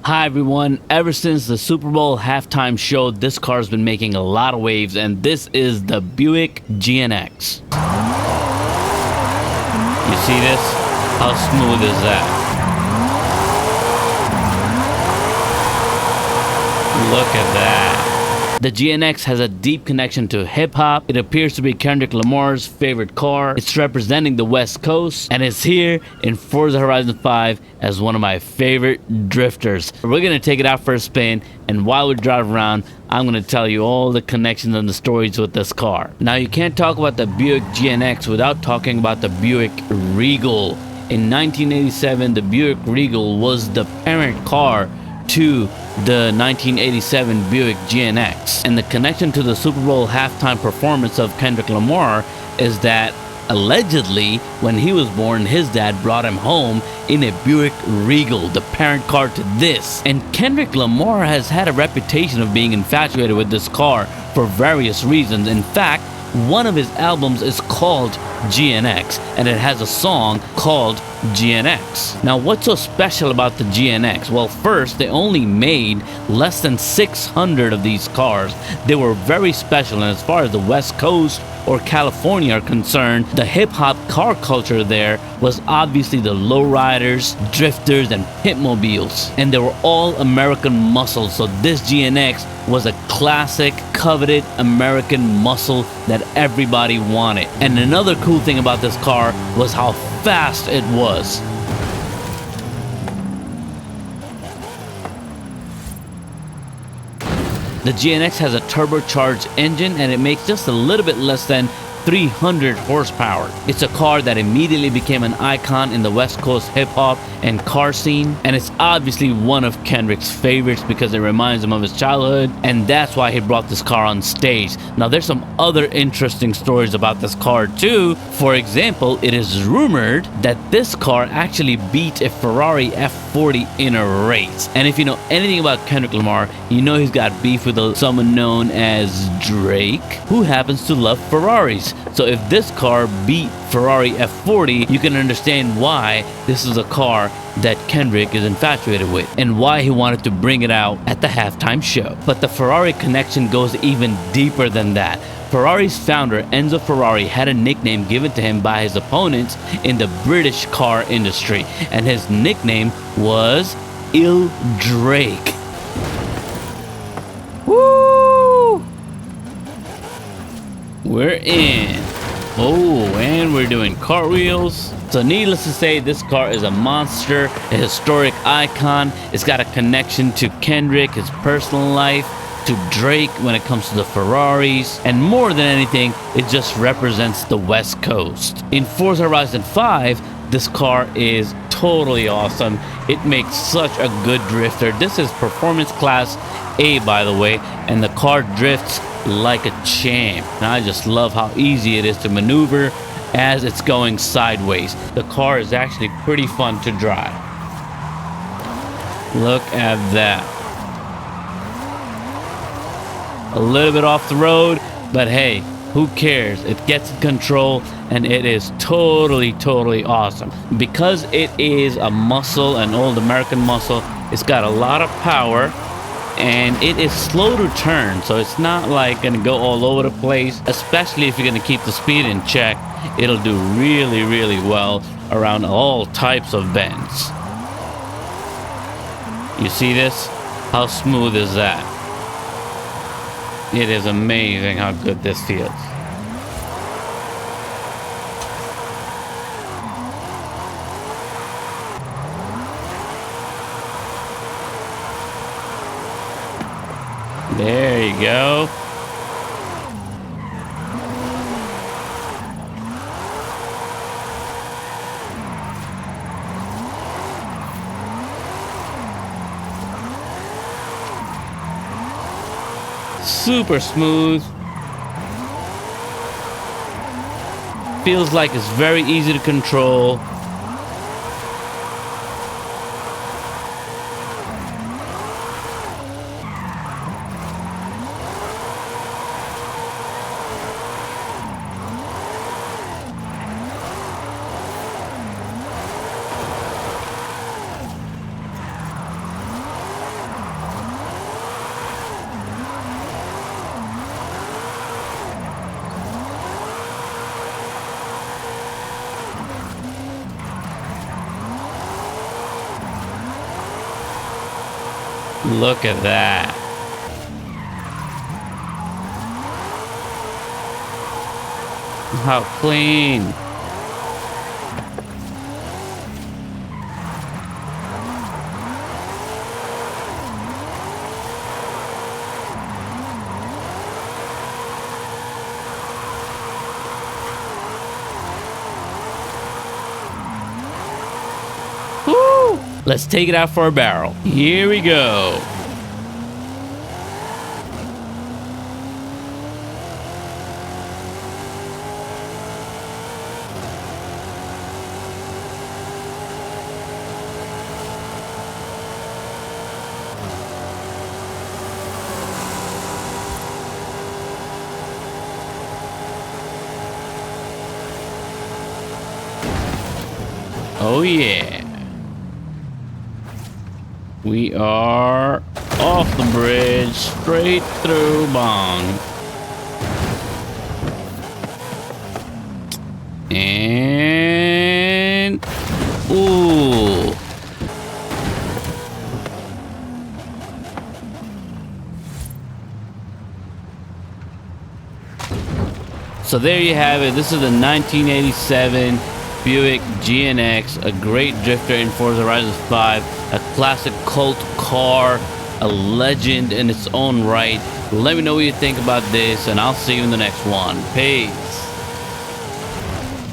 Hi everyone, ever since the Super Bowl halftime show, this car's been making a lot of waves, and this is the Buick GNX. You see this? How smooth is that? Look at that. The GNX has a deep connection to hip-hop. It appears to be Kendrick Lamar's favorite car. It's representing the West Coast, and it's here in Forza Horizon 5 as one of my favorite drifters. We're gonna take it out for a spin, and while we drive around, I'm gonna tell you all the connections and the stories with this car. Now, you can't talk about the Buick GNX without talking about the Buick Regal. In 1987, the Buick Regal was the parent car to the 1987 Buick GNX, and the connection to the Super Bowl halftime performance of Kendrick Lamar is that allegedly when he was born, his dad brought him home in a Buick Regal, the parent car to this. And Kendrick Lamar has had a reputation of being infatuated with this car for various reasons. In fact, one of his albums is called GNX, and it has a song called GNX. Now, what's so special about the GNX? Well, first, they only made less than 600 of these cars. They were very special, and as far as the West Coast or California are concerned, the hip-hop car culture there was obviously the lowriders, drifters, and pitmobiles, and they were all American muscles. So this GNX was a classic, coveted American muscle that everybody wanted. And another cool thing about this car was how fast it was. The GNX has a turbocharged engine, and it makes just a little bit less than 300 horsepower. It's a car that immediately became an icon in the West Coast hip-hop and car scene, and it's obviously one of Kendrick's favorites because it reminds him of his childhood, and that's why he brought this car on stage. Now, there's some other interesting stories about this car too. For example, it is rumored that this car actually beat a Ferrari F40 in a race. And if you know anything about Kendrick Lamar, you know he's got beef with someone known as Drake, who happens to love Ferraris. So if this car beat Ferrari F40, you can understand why this is a car that Kendrick is infatuated with and why he wanted to bring it out at the halftime show. But the Ferrari connection goes even deeper than that. Ferrari's founder, Enzo Ferrari, had a nickname given to him by his opponents in the British car industry, and his nickname was Il Drake. Woo! We're in. Oh, and we're doing cartwheels. So needless to say, this car is a monster, a historic icon. It's got a connection to Kendrick, his personal life, to Drake when it comes to the Ferraris, and more than anything, it just represents the West Coast. In Forza Horizon 5, this car is totally awesome. It makes such a good drifter. This is performance class A, by the way, and the car drifts like a champ. And I just love how easy it is to maneuver as it's going sideways. The car is actually pretty fun to drive. Look at that. A little bit off the road, but hey, who cares? It gets in control, and it is totally awesome. Because it is a muscle, an old American muscle, it's got a lot of power, and it is slow to turn, so it's not like gonna go all over the place. Especially if you're gonna keep the speed in check, it'll do really well around all types of bends. You see this? How smooth is that? It is amazing how good this feels. There you go. Super smooth. Feels like it's very easy to control. Look at that. How clean. Woo! Let's take it out for a barrel. Here we go. Oh yeah. We are off the bridge, straight through Bong. And ooh. So there you have it. This is the 1987 Buick GNX, a great drifter in Forza Horizon 5, a classic cult car, a legend in its own right. Let me know what you think about this, and I'll see you in the next one. Peace.